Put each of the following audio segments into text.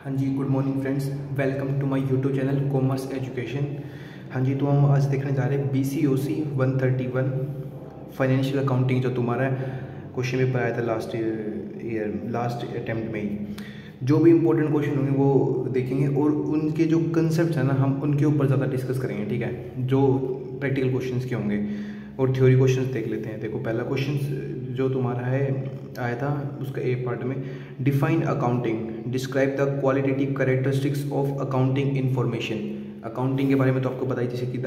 हाँ जी, good morning friends, welcome to my YouTube channel commerce education. हाँ जी, तो हम आज देखने जा रहे हैं BCOC 131 फाइनेंशियल अकाउंटिंग, जो तुम्हारा क्वेश्चन पेपर आया था लास्ट अटेम्प्ट में ही। जो भी इंपॉर्टेंट क्वेश्चन होंगे वो देखेंगे और उनके जो कंसेप्ट है ना, हम उनके ऊपर ज़्यादा डिस्कस करेंगे। ठीक है, जो प्रैक्टिकल क्वेश्चंस के होंगे और थ्योरी क्वेश्चंस देख लेते हैं। देखो, पहला क्वेश्चन जो तुम्हारा है आया था उसका ए पार्ट में, define accounting, describe the qualitative characteristics of accounting information. Accounting के बारे में तो आपको बताइए, जैसे कि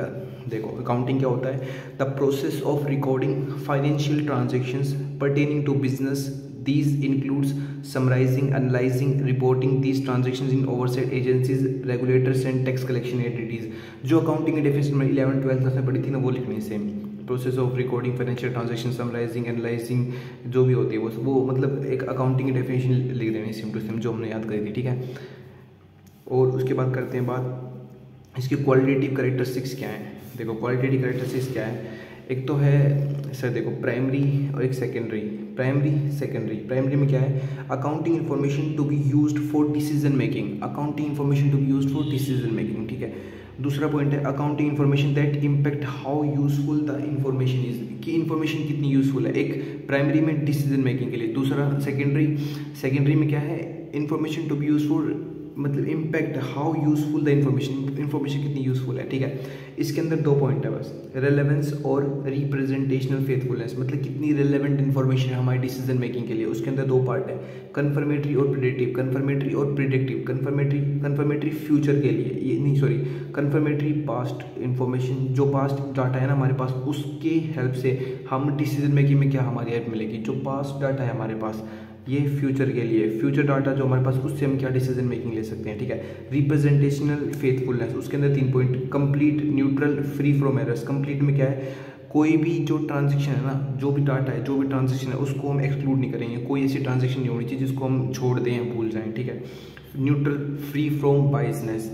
देखो अकाउंटिंग क्या होता है, the process of recording financial transactions pertaining to business. These includes summarizing, analyzing, reporting these transactions in oversight agencies, regulators and tax collection entities। जो अकाउंटिंग की डेफिनेशन में 11th 12th में पढ़ी थी ना, वो लिखनी है same. Process of recording financial transaction, summarising, analysing, जो भी होती है वो मतलब एक अकाउंटिंग की डेफिनेशन लिख देनी सेम टू सेम, जो हमने याद करी थी। ठीक है, और उसके बाद करते हैं बात इसकी क्वालिटेटिव कैरेक्टरिस्टिक्स क्या है। देखो, क्वालिटेटिव कैरेक्टरिस्टिक्स क्या है, एक तो है सर, देखो प्राइमरी और एक सेकेंडरी। प्राइमरी में क्या है, accounting information to be used for decision making. Accounting information to be used for decision making. ठीक है, दूसरा पॉइंट है accounting information that impact how useful the information is, कि इन्फॉर्मेशन कितनी यूजफुल है। एक प्राइमरी में डिसीजन मेकिंग के लिए, दूसरा सेकेंडरी में क्या है, information to be use for मतलब impact how useful the information कितनी यूजफुल है। ठीक है, इसके अंदर दो पॉइंट है बस, रेलेवेंस और रिप्रेजेंटेशनल फेथफुलनेस, मतलब कितनी रेलेवेंट इन्फॉर्मेशन है हमारी डिसीजन मेकिंग के लिए। उसके अंदर दो पार्ट है, कन्फर्मेटरी और प्रिडिक्टिव। कन्फर्मेटरी फ्यूचर के लिए, ये नहीं सॉरी, कन्फर्मेटरी पास्ट इन्फॉर्मेशन, जो पास्ट डाटा है ना हमारे पास, उसके हेल्प से हम डिसीजन मेकिंग में क्या हमारी हेल्प मिलेगी। जो पास्ट डाटा है हमारे पास, ये फ्यूचर के लिए, फ्यूचर डाटा जो हमारे पास, उससे हम क्या डिसीजन मेकिंग ले सकते हैं। ठीक है, रिप्रेजेंटेशनल फेथफुलनेस, उसके अंदर 3 point, complete, neutral, free from errors. Complete में क्या है, कोई भी जो ट्रांजेक्शन है ना, जो भी डाटा है, जो भी ट्रांजेक्शन है, उसको हम एक्सक्लूड नहीं करेंगे। कोई ऐसी ट्रांजेक्शन नहीं होनी चाहिए जिसको हम छोड़ दें या भूल जाएं। ठीक है, न्यूट्रल, फ्री फ्रॉम बाइसनेस,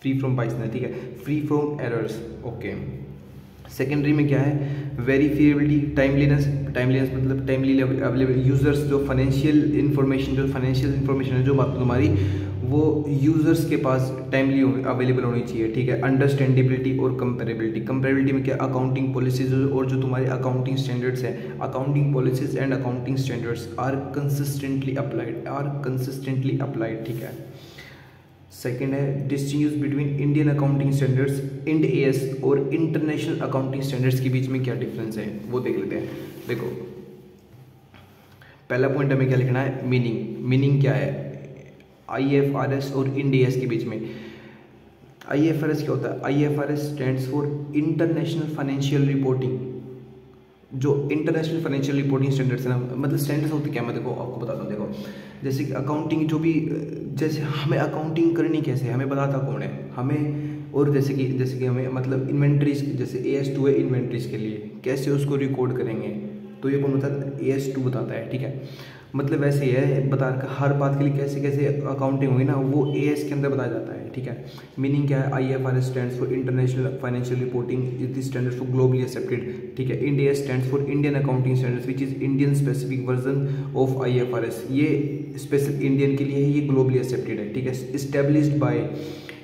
ठीक है, free from errors. Okay, secondary में क्या है, वेरीफिएबिलिटी, टाइमलीनेस मतलब टाइमली अवेलेबल यूजर्स, जो फाइनेंशियल इन्फॉर्मेशन है, जो बात तुम्हारी वो यूजर्स के पास टाइमली अवेलेबल होनी चाहिए। ठीक है, अंडरस्टैंडेबिलिटी और कंपेरेबिलिटी में क्या, अकाउंटिंग पॉलिसीज और जो तुम्हारे अकाउंटिंग स्टैंडर्ड्स है, accounting policies and accounting standards are consistently applied. ठीक है, सेकेंड है distinguish between Indian accounting standards, Ind AS और इंटरनेशनल अकाउंटिंग स्टैंडर्ड्स के बीच में क्या डिफरेंस है, वो देख लेते हैं। देखो, पहला पॉइंट हमें क्या लिखना है, मीनिंग क्या है IFRS और इंड AS के बीच में। IFRS क्या होता है, IFRS stands for international financial reporting. जो इंटरनेशनल फाइनेंशियल रिपोर्टिंग स्टैंडर्ड्स है ना, मतलब स्टैंडर्ड्स होते क्या, मैं देखो आपको बताता हूँ। देखो, जैसे कि अकाउंटिंग जो भी, जैसे हमें अकाउंटिंग करनी कैसे है, हमें बताता कौन है हमें, और जैसे कि हमें मतलब इन्वेंट्रीज, जैसे AS2 है इन्वेंट्रीज के लिए, कैसे उसको रिकॉर्ड करेंगे, तो ये कौन बताता है, AS2 बताता है। ठीक है, मतलब वैसे ही है, बता हर बात के लिए कैसे कैसे अकाउंटिंग होगी ना, वो AS के अंदर बताया जाता है। ठीक है, मीनिंग क्या है, IFRS stands for international financial reporting, is the standard for globally accepted. ठीक है, Ind AS stands for Indian accounting standards which is Indian specific version of IFRS। ये स्पेसिफिक इंडियन के लिए है, ये ग्लोबली एक्सेप्टेड है। ठीक है, एस्टेब्लिश्ड बाय,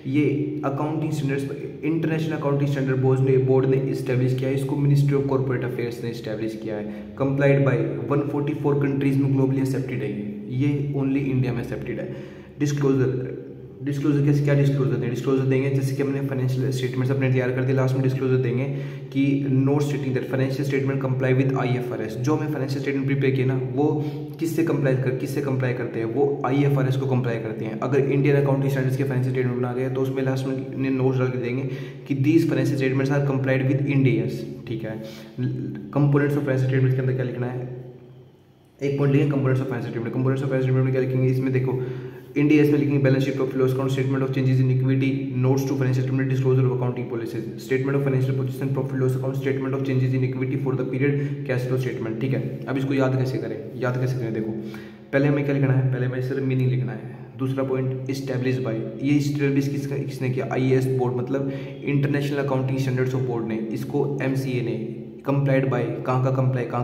ये accounting standards international accounting standard board ने इस्टेब्लिश किया है, इसको मिनिस्ट्री ऑफ कॉर्पोरेट अफेयर्स ने इस्टेब्लिश किया है। कंप्लाइड बाय 144 कंट्रीज में ग्लोबली एक्सेप्टेड है, ये ओनली इंडिया में एक्सेप्टेड है। डिस्क्लोजर कैसे, क्या डिस्क्लोजर देंगे, जैसे कि हमने फाइनेंशियल स्टेटमेंट्स अपने तैयार कर दिए, लास्ट में डिस्क्लोजर देंगे कि note stating that financial statement comply with IFRS। जो हमें फाइनेंशियल स्टेटमेंट प्रिपेयर किया ना, वो किससे कंप्लाई करते हैं, वो IFRS को कंप्लाई करते हैं। अगर इंडियन अकाउंटिंग स्टैंडर्ड्स के फाइनेंशियल स्टेटमेंट बना गए तो उसमें लास्ट में नोट्स डाल के देंगे कि these financial statements are complied with Ind AS। ठीक है, कंपोनेंट्स ऑफ फाइनेंशियल स्टेटमेंट के अंदर क्या लिखना है, एक पॉइंट लिखेंगे components of financial statement. Components of financial statement में क्या लिखेंगे, इसमें देखो इंड AS में लिखेंगे balance sheet, profit loss account, statement of changes in equity, notes to financial statement, disclosure of accounting policies, statement of financial position, profit loss account, statement of changes in equity for the period, cash flow statement. ठीक है, अब इसको याद कैसे करें, देखो पहले हमें क्या लिखना है, पहले हमें सिर्फ मीनिंग लिखना है। दूसरा पॉइंट, इस्टेब्लिश बाय, ये इस्टेब्लिश किसने किया, IAS बोर्ड, मतलब international accounting standards of board ने, इसको MCA ने। कंप्लाइड बाय, कहाँ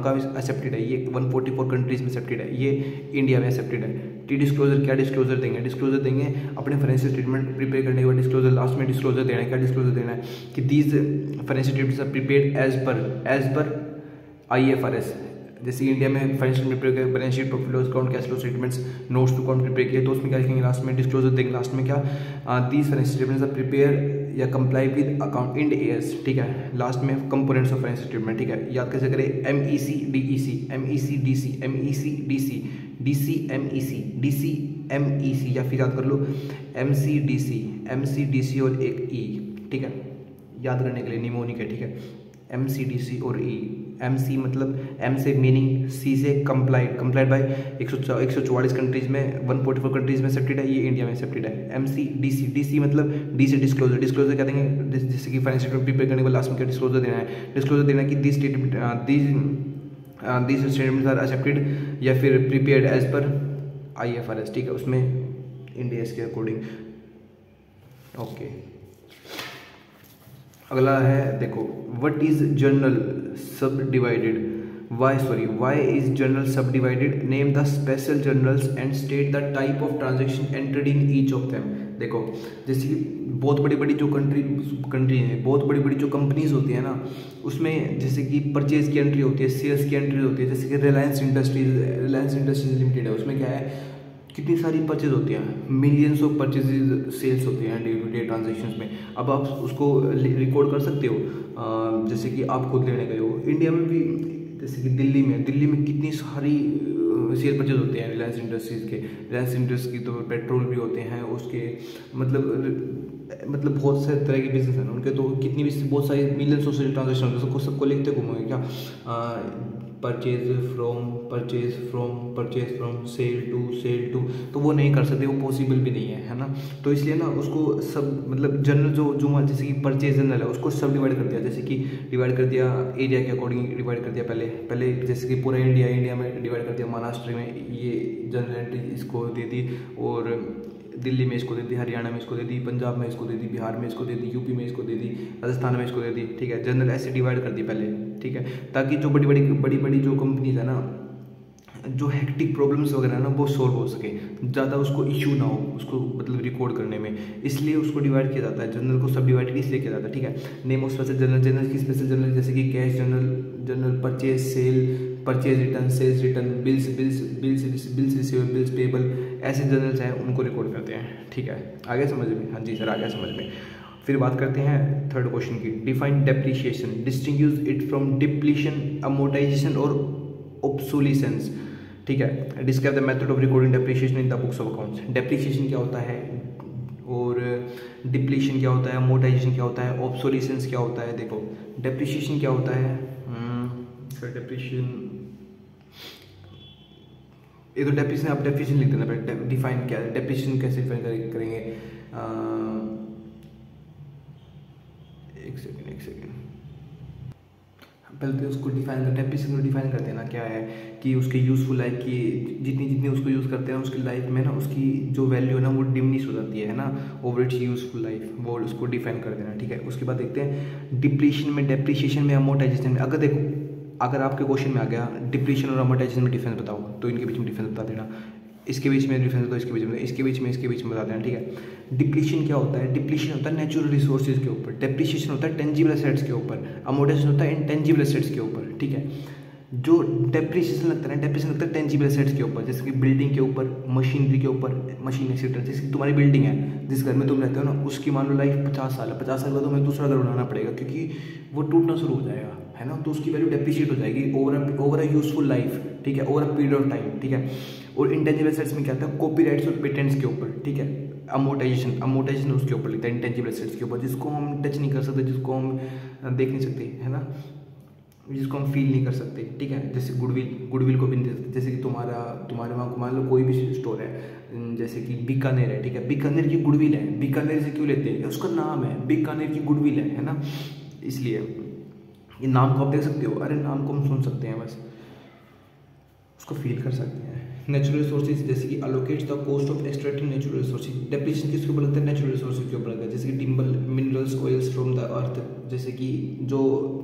का एक्सेप्टेड है, ये 144 कंट्रीज में एक्सेप्टेड है, ये इंडिया में एक्सेप्टेड है। टी डिस्क्लोजर, क्या डिस्क्लोजर देंगे? डिस्क्लोजर देंगे अपने फाइनेंशियल स्टेटमेंट प्रिपेयर करने के बाद डिस्क्लोजर, लास्ट में डिस्क्लोजर देना है। क्या डिस्क्लोजर देना है कि these financial statements are prepared as per IFRS। जैसे इंडिया में financial prepare balance sheet, profit loss account, cash flow statements, notes to account prepare किए, तो उसमें क्या लिखेंगे? लास्ट में डिस्क्लोजर देंगे। लास्ट में क्या? These financial statements are prepare या comply with account Ind AS, ठीक है। लास्ट में कंपोनेंट्स ऑफ फाइनेंशियल स्टेटमेंट, ठीक है। याद कैसे करें? MEC DEC, MEC DC, MEC DC, DC MEC, DC MEC, या फिर याद कर लो MC DC और एक E, ठीक है, याद करने के लिए निमोनिक है, ठीक है। MC DC और E। MC मतलब M से मीनिंग, C से कंप्लाइड बाय 144 कंट्रीज में, 144 कंट्रीज में एक्सेप्टेड है, ये इंडिया में एक्सेप्टेड है। MC DC मतलब D से डिस्क्लोजर क्या देंगे? जैसे कि फाइनेंशियल स्टेटमेंट प्रिपेयर करने के बाद लास्ट में क्या डिस्क्लोजर देना है? डिस्क्लोजर देना है कि दिस स्टेटमेंट्स आर एक्सेप्टेड या फिर प्रिपेयर्ड एज पर IFRS, ठीक है, उसमें इंडिया के अकॉर्डिंग। ओके, अगला है देखो, व्हाट इज जर्नल सब डिवाइडेड? वाई इज जर्नल सब divided? Name the special journals and state the type of transaction entered in each of them. देखो, जैसे कि बहुत बड़ी जो कंट्री है, बहुत बड़ी जो कंपनीज होती है ना, उसमें जैसे कि परचेज की एंट्री होती है, सेल्स की एंट्री होती है। जैसे कि रिलायंस इंडस्ट्रीज लिमिटेड है, उसमें क्या है, कितनी सारी परचेज होती हैं, मिलियंस ऑफ परचेजेज सेल्स होती हैं डे टू डे ट्रांजेक्शन्स में। अब आप उसको रिकॉर्ड कर सकते हो, जैसे कि आप खुद लेने गए हो। इंडिया में भी जैसे कि दिल्ली में कितनी सारी शेयर परचेज होते हैं रिलायंस इंडस्ट्रीज की, तो पेट्रोल भी होते हैं उसके, मतलब बहुत सारे तरह के बिजनेस हैं उनके, तो कितनी भी बहुत सारी मिलियंस ऑफ ट्रांजेक्शन होते हैं, सबको लिखते घूमोगे क्या? परचेज फ्रॉम सेल टू, तो वो नहीं कर सकते, वो पॉसिबल भी नहीं है ना। तो इसलिए ना उसको सब मतलब जनरल जो जैसे कि परचेज जनरल है उसको सब डिवाइड कर दिया, जैसे कि डिवाइड कर दिया एरिया के अकॉर्डिंग डिवाइड कर दिया। पहले जैसे कि पूरा इंडिया में डिवाइड कर दिया। महाराष्ट्र में ये जनरल एंट्री इसको दे दी, और दिल्ली में इसको दे दी, हरियाणा में इसको दे दी, पंजाब में इसको दे दी, बिहार में इसको दे दी, यूपी में इसको दे दी, राजस्थान में इसको दे दी, ठीक है। जनरल ऐसे डिवाइड कर दी पहले, ठीक है, ताकि जो बड़ी जो कंपनीज है ना, जो हेक्टिक प्रॉब्लम्स वगैरह है ना, वो सॉल्व हो सके, ज़्यादा उसको इशू ना हो उसको मतलब रिकॉर्ड करने में, इसलिए उसको डिवाइड किया जाता है। जनरल को सब डिवाइड इसलिए किया जाता है, ठीक है। नेम ऑफ स्पेशल जनरल की स्पेशल जनरल जैसे कि cash journal, purchase return, sales return, bills receivable, bills payable, ऐसे जनरल्स हैं उनको रिकॉर्ड करते हैं, ठीक है। आगे समझ में? हाँ जी सर, आगे समझ में। फिर बात करते हैं थर्ड क्वेश्चन की। Define depreciation, distinguish it from depletion, amortisation और ऑब्सोलिसेंस, ठीक है। Describe the method of recording depreciation in the books of accounts. Depreciation क्या होता है और डिप्लीशन क्या होता है, अमोर्टाइजेशन क्या होता है, ऑब्सोलिसेंस क्या होता है? देखो, डेप्रिसिएशन क्या होता है, डेप्रिसिएशन, ये तो डेप्रिसिएशन आप डेफिनेशन लिख देना, पर डिफाइन क्या है, डेप्रिसिएशन कैसे डिफाइन करेंगे? एक सेकेंड, पहले तो उसको डिफाइन करते हैं, डेप्रिसिएशन को डिफाइन करते हैं ना, क्या है कि उसके यूज़फुल लाइफ की जितनी उसको यूज़ करते हैं उसकी लाइफ में ना, उसकी जो वैल्यू है ना वो डिमिनिश हो जाती है ना, ओवर इट्स यूज़फुल लाइफ, वो उसको डिफाइन कर देना, ठीक है। उसके बाद देखते हैं डिप्लीशन में, डेप्रिसिएशन में, अमोर्टाइजेशन में। अगर आपके क्वेश्चन में आ गया डिप्लीशन और अमोर्टाइजेशन में डिफरेंस बताओ, तो इनके बीच में डिफरेंस बता देना, इसके बीच में डिफरेंस बताओ, इसके बीच में बता देना, ठीक है। डिप्लीशन क्या होता है? डिप्लीशन होता है नेचुरल रिसोर्सेज के ऊपर, डेप्रिसिएशन होता है टेंजिबल एसेट्स के ऊपर, अमोर्टाइजेशन होता है इंटेंजिबल एसेट्स के ऊपर, ठीक है। जो डेप्रिसिएशन लगता है टेंजिबल एसेट्स के ऊपर, जैसे कि बिल्डिंग के ऊपर, मशीनरी के ऊपर, मशीन एक्सेट्रा। जैसे कि तुम्हारी बिल्डिंग है, जिस घर में तुम रहते हो ना, उसकी मान लो लाइफ 50 साल है, 50 साल बाद तुम्हें दूसरा घर बनाना पड़ेगा, क्योंकि वो टूटना शुरू हो जाएगा, है ना, तो उसकी वैल्यू डेप्रिशिएट हो जाएगी ओवर अ यूजफुल लाइफ, ठीक है, over a period of time, ठीक है। और इंटेंजिबल एसेट्स में क्या आता है? कॉपीराइट्स और पेटेंट्स के ऊपर, ठीक है। अमोर्टाइजेशन उसके ऊपर लिखता है, इंटेंजिबल एसेट्स के ऊपर, जिसको हम टच नहीं कर सकते, जिसको हम देख नहीं सकते, है ना, जिसको हम फील नहीं कर सकते, ठीक है। जैसे गुडविल को भी नहीं दे सकते। जैसे कि तुम्हारे वहाँ मान लो कोई भी स्टोर है, जैसे कि बीकानेर है, ठीक है, बीकानेर की गुडविल है, बीकानेर से क्यों लेते हैं? उसका नाम है, बीकानेर की गुडविल है ना, इसलिए ये नाम को आप देख सकते हो, अरे नाम को हम सुन सकते हैं, बस उसको फील कर सकते हैं। नेचुरल रिसोर्सेज, जैसे कि allocates the cost of extracting natural resources. Depreciation किसके ऊपर लगता है? नेचुरल रिसोर्सेज के ऊपर लगता है, जैसे कि timber, minerals, oils from the earth. जैसे कि जो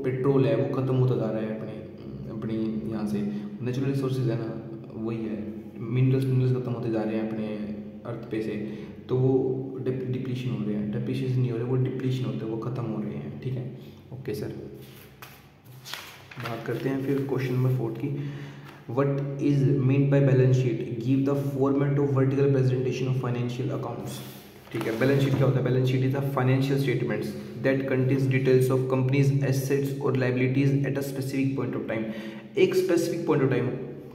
पेट्रोल है वो खत्म होता जा रहा है अपने यहाँ से, नेचुरल रिसोर्सेज है ना, वही है मिनरल्स खत्म होते जा रहे हैं अपने अर्थ पे से, तो वो डिप्लीशन हो रहे हैं, डेप्रिशिएशन नहीं हो रहे, वो डिप्लीशन होते हैं, वो ख़त्म हो रहे हैं। ठीक है, ओके सर। बात करते हैं फिर क्वेश्चन नंबर 4 की। What is mean by balance sheet? Give the format of vertical presentation of financial accounts. ठीक है, बैलेंस शीट क्या होता है? Balance sheet is the financial statements that contains details of company's assets और liabilities at a specific point of time. एक specific point of time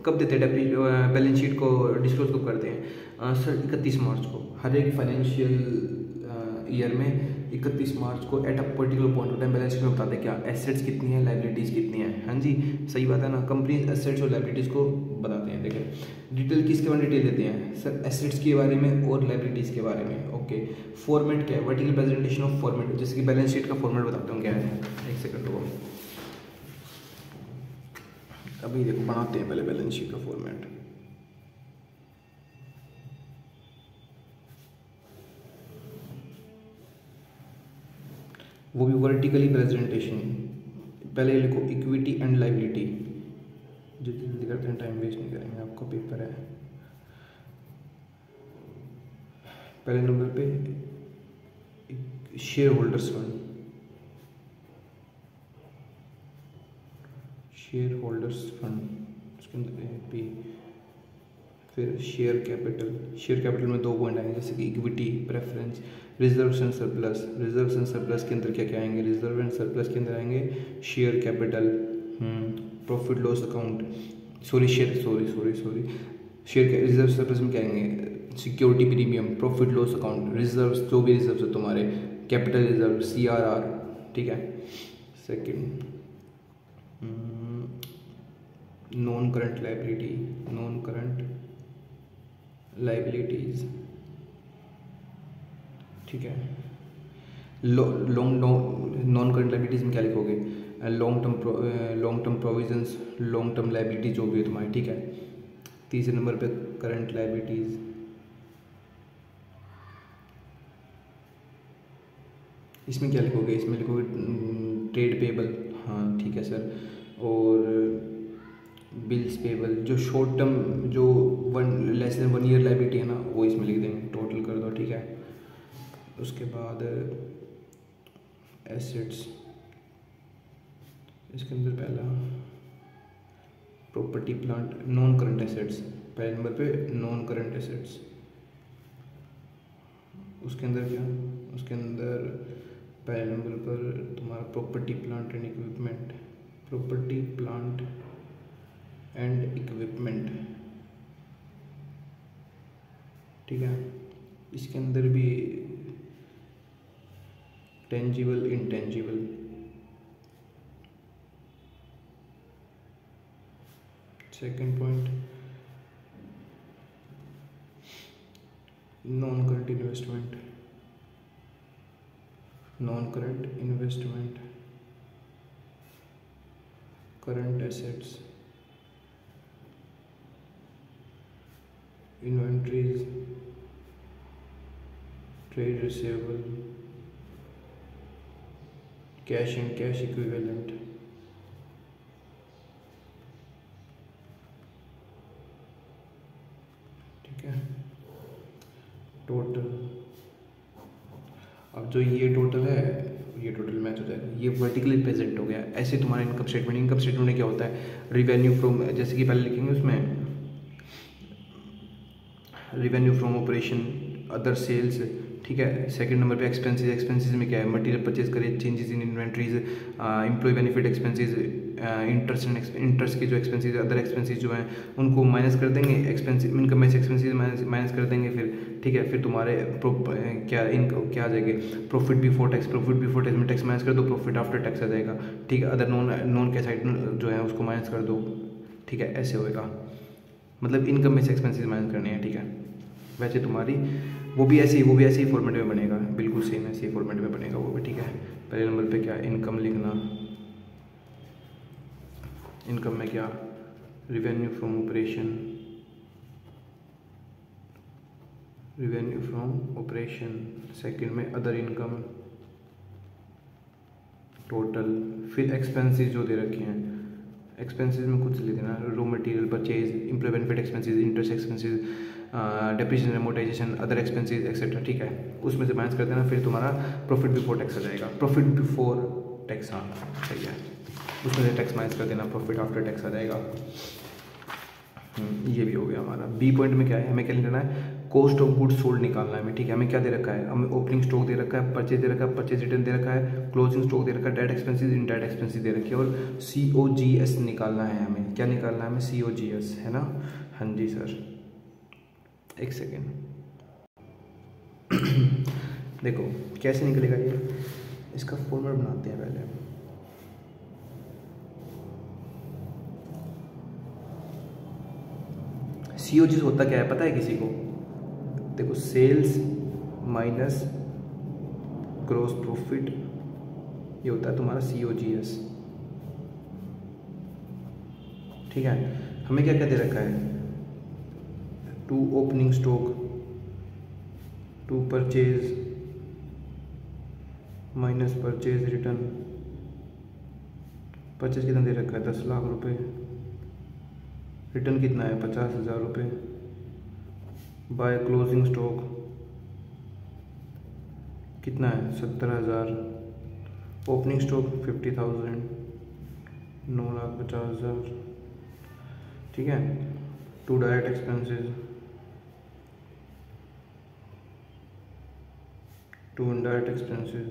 कब देते हैं? बैलेंस शीट को डिस्क्लोज कब करते हैं सर? 31 मार्च को। हर एक फाइनेंशियल ईयर में 31 मार्च को at a particular point of time balance sheet में बताते हैं क्या एसेट्स कितनी है, लाइबिलिटीज़ कितनी है। हाँ जी, सही बात है ना, कंपनी एसेट्स और लाइबिलिटीज़ को बताते हैं। देखिए डिटेल किसके बारे में डिटेल देते हैं सर? एसेट्स के बारे में और लाइबिलिटीज़ के बारे में। ओके, फॉर्मेट क्या है? वर्टिकल प्रेजेंटेशन ऑफ फॉर्मेट, जैसे कि बैलेंस शीट का फॉर्मेट बताता हूँ क्या है। एक सेकंड रुको, अभी देखो बनाते हैं पहले बैलेंस शीट का फॉर्मेट। वो भी वर्टिकली प्रेजेंटेशन। पहले लिखो इक्विटी एंड लाइबिलिटी, जल्दी जल्दी करते हैं, टाइम वेस्ट नहीं करेंगे, आपका पेपर है। पहले नंबर पे share holders fund, share holders fund, उसके अंदर पी। फिर शेयर कैपिटल, शेयर कैपिटल में 2 पॉइंट आएंगे, जैसे कि equity, preference, reserves and surplus. Reserves and surplus के अंदर क्या क्या आएंगे? रिजर्व एंड सरप्लस के अंदर आएंगे share capital, profit loss account, share reserve surplus में क्या आएंगे? Security premium, profit loss account, reserves, जो भी रिजर्व है तुम्हारे, कैपिटल रिजर्व, CRR। ठीक है, second non current liability, non current liabilities. ठीक है, नॉन करंट लाइबिलिटीज में क्या लिखोगे? Long term provisions, long term liability जो भी है तुम्हारी। ठीक है, तीसरे नंबर पे करंट लाइबिलिटीज, इसमें क्या लिखोगे? इसमें लिखोगे ट्रेड पेबल। हाँ ठीक है सर, और बिल्स पेबल, जो शॉर्ट टर्म, जो लेस देन 1 ईयर लाइबिलिटी है ना, वो इसमें लिख देंगे, टोटल कर दो। ठीक है, उसके बाद एसेट्स, इसके अंदर पहला property plant, non current assets, पहले नंबर पे नॉन करंट एसेट्स। उसके अंदर क्या? उसके अंदर पहले नंबर पर तुम्हारा property plant and equipment, property plant and equipment. ठीक है, इसके अंदर भी tangible, intangible. Second point non current investment, non current investment, current assets, inventories, trade receivable, cash and cash equivalent. ठीक है, टोटल। अब जो ये टोटल है, ये टोटल मैच हो जाएगा, ये वर्टिकली प्रेजेंट हो गया। ऐसे तुम्हारा इनकम स्टेटमेंट में क्या होता है? रिवेन्यू फ्रॉम, जैसे कि पहले लिखेंगे उसमें revenue from operation, other sales. ठीक है, सेकंड नंबर पे एक्सपेंसेस में क्या है? मटेरियल परचेज करे, changes in inventories, employ benefit expenses, interest के जो एक्सपेंसेस, अदर एक्सपेंसेस जो हैं उनको माइनस कर देंगे, एक्सपेंसिव इनकम में से एक्सपेंसेस माइनस कर देंगे। फिर ठीक है, फिर तुम्हारे क्या आ जाएगी? Profit before tax, profit before tax में टैक्स माइनस कर दो, प्रॉफिट आफ्टर टैक्स आ जाएगा। ठीक है, अदर नॉन कैश आइटम जो है उसको माइनस कर दो। ठीक है, ऐसे होएगा, मतलब इनकम में से एक्सपेंसेस माइनस करने हैं। ठीक है, वैसे तुम्हारी वो भी ऐसे ही फॉर्मेट में बनेगा, बिल्कुल सेम ऐसे ही फॉर्मेट में बनेगा वो भी। ठीक है, पहले नंबर पे क्या? इनकम लिखना, इनकम में क्या? Revenue from operation, revenue from operation. Second में अदर इनकम, टोटल। फिर एक्सपेंसेस जो दे रखे हैं, एक्सपेंसेस में कुछ ले देना, raw material purchase, employ benefit expenses, interest expenses, depreciation amortisation, other expenses etcetera, ठीक है, उसमें से माइनस कर देना, फिर तुम्हारा प्रॉफिट बिफोर टैक्स आ जाएगा। प्रॉफिट बिफोर टैक्स, हाँ सही है, उसमें से टैक्स माइनस कर देना, प्रॉफिट आफ्टर टैक्स आ जाएगा। ये भी हो गया हमारा। बी पॉइंट में क्या है, हमें क्या लेना है, कॉस्ट ऑफ गुड्स सोल्ड निकालना है हमें, ठीक है। हमें क्या दे रखा है, हमें ओपनिंग स्टॉक दे रखा है, परचेज दे रखा है, परचेज रिटर्न दे रखा है, क्लोजिंग स्टॉक दे रखा है, डायरेक्ट एक्सपेंसेस, इनडायरेक्ट एक्सपेंसेस दे रखी है, और COGS निकालना है हमें। क्या निकालना है हमें, COGS, है ना। हाँ जी सर, एक सेकेंड देखो कैसे निकलेगा ये, इसका फॉर्मूला बनाते हैं पहले। COGS होता क्या है पता है किसी को, देखो सेल्स माइनस ग्रॉस प्रॉफिट, ये होता है तुम्हारा COGS, ठीक है। हमें क्या क्या दे रखा है, to opening stock, to purchase minus purchase return, purchase कितना दे रखा है 10 लाख रुपए, रिटर्न कितना है 50,000 रुपये, बाय क्लोजिंग स्टॉक कितना है 70,000, ओपनिंग स्टॉक 50,000, 9,50,000, ठीक है। To direct expenses, to indirect expenses,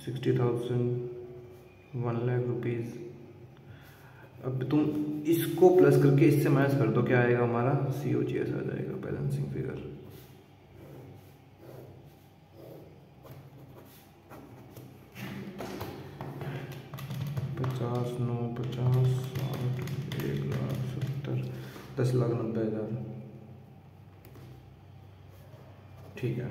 60,000, 1 lakh rupees. अब तुम इसको प्लस करके इससे माइनस कर दो, क्या आएगा हमारा, COGS आ जाएगा, बैलेंसिंग फिगर। पचास, 9, 50, 60, 1,70,000, 10,90,000, ठीक है।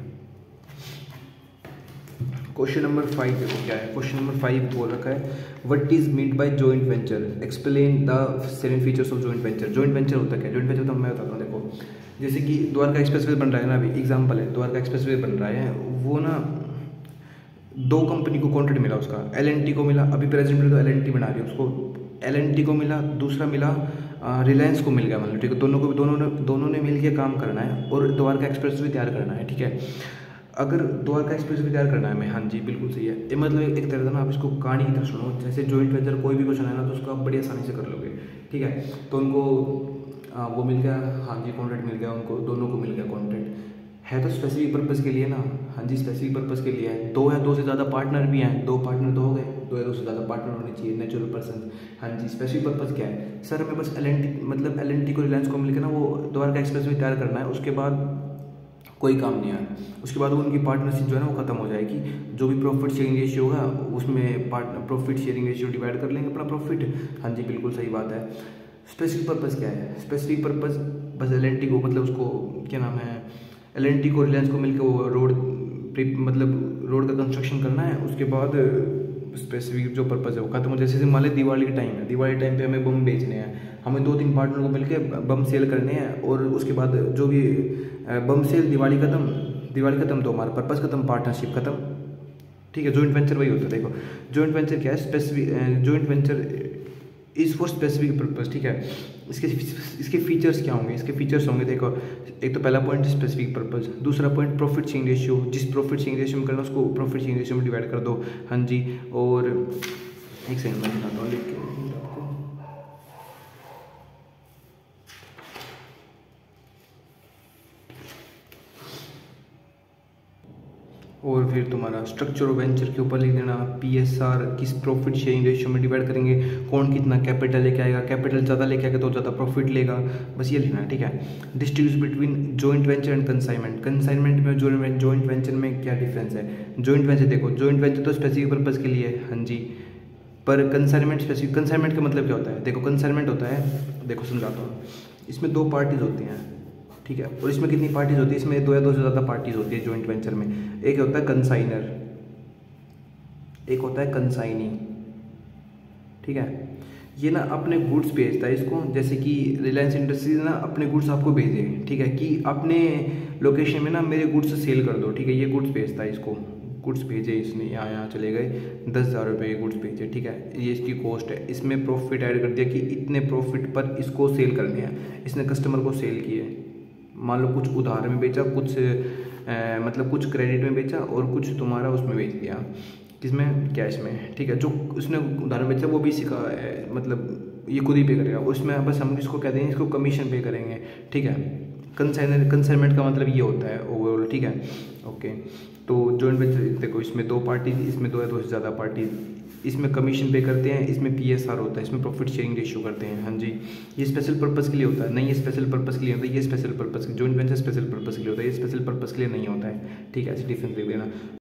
क्वेश्चन नंबर 5 देखो क्या है, क्वेश्चन नंबर 5 बोल रखा है, what is meant by joint venture, explain the 7 features of joint venture. Joint venture होता क्या है, जॉइंट वेंचर तो मैं बताता हूँ। देखो जैसे कि द्वारका एक्सप्रेसवे बन रहा है ना, अभी एग्जांपल है, द्वारका एक्सप्रेसवे बन रहा है, वो ना 2 कंपनी को कॉन्ट्रैक्ट मिला, उसका L&T को मिला, अभी प्रेजेंट में तो L&T बना रही है, उसको L&T को मिला, दूसरा मिला रिलायंस को मिल गया, मतलब ठीक है, दोनों ने मिल के काम करना है और द्वारका एक्सप्रेसवे तैयार करना है, ठीक है। अगर द्वारका एक्सप्रेसवे तैयार करना है हमें, हाँ जी बिल्कुल सही है, ये मतलब एक तरह से ना आप इसको कहानी की तरह सुनो, जैसे जॉइंट वेंचर कोई भी क्वेश्चन है ना तो उसको आप बड़ी आसानी से कर लोगे, ठीक है। तो उनको वो मिल गया, हाँ जी कॉन्ट्रैक्ट मिल गया उनको, दोनों को मिल गया कॉन्ट्रैक्ट, है तो स्पेसिफिक पर्पज़ के लिए ना, हाँ जी स्पेसिफिक पर्पज़ के लिए है। 2 या 2 से ज़्यादा पार्टनर भी हैं, 2 पार्टनर तो हो गए, 2 या 2 से ज़्यादा पार्टनर होने चाहिए, नेचुरल पर्सन। हाँ जी स्पेसिफिक पर्पज़ क्या है सर, हमें बस L&T को रिलायंस को मिलकर ना वो द्वारका एक्सप्रेसवे तैयार करना है, उसके बाद कोई काम नहीं है, उसके बाद उनकी पार्टनरशिप जो है ना वो खत्म हो जाएगी, जो भी प्रॉफिट शेयरिंग रेशियो होगा उसमें प्रॉफिट शेयरिंग रेशियो डिवाइड कर लेंगे अपना प्रॉफिट। हाँ जी बिल्कुल सही बात है। स्पेसिफिक पर्पज़ क्या है, स्पेसिफिक पर्पज़ बस L&T को, मतलब उसको क्या नाम है, L&T को रिलायंस को मिलकर वो रोड का कंस्ट्रक्शन करना है, उसके बाद स्पेसिफिक जो पर्पज़ है वो खत्म हो जाए। जैसे मान लीजिए दिवाली के टाइम है, दिवाली टाइम पे हमें बम बेचने हैं, हमें 2-3 पार्टनर को मिलकर बम सेल करने हैं, और उसके बाद जो भी बम सेल, दिवाली खत्म तो हमारा पर्पज़ खत्म, पार्टनरशिप खत्म, ठीक है। जॉइंट वेंचर वही होता है। देखो जॉइंट वेंचर क्या है, joint venture is for specific purpose, ठीक है। इसके फीचर्स क्या होंगे, इसके फीचर्स होंगे, देखो एक तो पहला पॉइंट स्पेसिफिक पर्पज़, दूसरा पॉइंट प्रॉफिट शेयरिंग रेशियो, जिस प्रॉफिट शेयरिंग रेशियो में करना उसको प्रॉफिट शेयरिंग रेशियो में डिवाइड कर दो, हाँ जी। और एक सेकंड मैं बताता हूँ लिख के आपको, और फिर तुम्हारा स्ट्रक्चर ऑफ वेंचर के ऊपर लिख देना, PSR किस प्रॉफिट शेयरिंग रेशियो में डिवाइड करेंगे, कौन कितना कैपिटल लेके आएगा, कैपिटल ज़्यादा लेके आएगा तो ज़्यादा प्रॉफिट लेगा, बस ये लिखना है, ठीक है। Distribution between joint venture and consignment में जॉइंट वेंचर में क्या डिफरेंस है। जॉइंट वेंचर देखो, जॉइंट वेंचर तो स्पेसिफिक पर्पज़ के लिए है, हाँ जी, पर कंसाइनमेंट स्पेसिफिक, कंसाइनमेंट का मतलब क्या होता है, देखो कंसाइनमेंट होता है, देखो समझाता हूँ, इसमें 2 पार्टीज होती हैं, ठीक है, और इसमें कितनी पार्टीज होती है, इसमें 2 या 2 से ज़्यादा पार्टीज होती है जॉइंट वेंचर में। एक होता है कंसाइनर, एक होता है कंसाइनी, ठीक है। ये ना अपने गुड्स भेजता है इसको, जैसे कि रिलायंस इंडस्ट्रीज ना अपने गुड्स आपको भेजे, ठीक है, कि अपने लोकेशन में ना मेरे गुड्स सेल कर दो, ठीक है, ये गुड्स भेजता है इसको, गुड्स भेजे इसने, यहाँ चले गए 10,000 रुपये के गुड्स भेजे, ठीक है, ये इसकी कॉस्ट है। इसमें प्रॉफिट ऐड कर दिया कि इतने प्रॉफिट पर इसको सेल करने हैं, इसने कस्टमर को सेल किए। मान लो कुछ उधार में बेचा, कुछ मतलब कुछ क्रेडिट में बेचा और कुछ तुम्हारा उसमें बेच दिया, किसमें, कैश में, ठीक है। जो उसने उधार में बेचा वो भी इसी का मतलब ये खुद ही पे करेगा, उसमें बस हम इसको कहते हैं इसको कमीशन पे करेंगे, ठीक है। कंसाइनमेंट का मतलब ये होता है ओवरऑल, ठीक है, ओके। तो जॉइंट वेंचर देखो इसमें 2 पार्टी, इसमें 2 या 2 से ज़्यादा पार्टी, इसमें कमीशन पे करते हैं, इसमें PSR होता है, इसमें प्रॉफिट शेयरिंग रेशियो करते हैं। हाँ जी, ये स्पेशल पर्पस के लिए होता है, नहीं ये स्पेशल पर्पस के लिए होता है, ये special purpose, joint venture special purpose के लिए होता है, ये स्पेशल पर्पस के लिए नहीं होता है, ठीक है, ऐसे डिफरेंस देख लेना।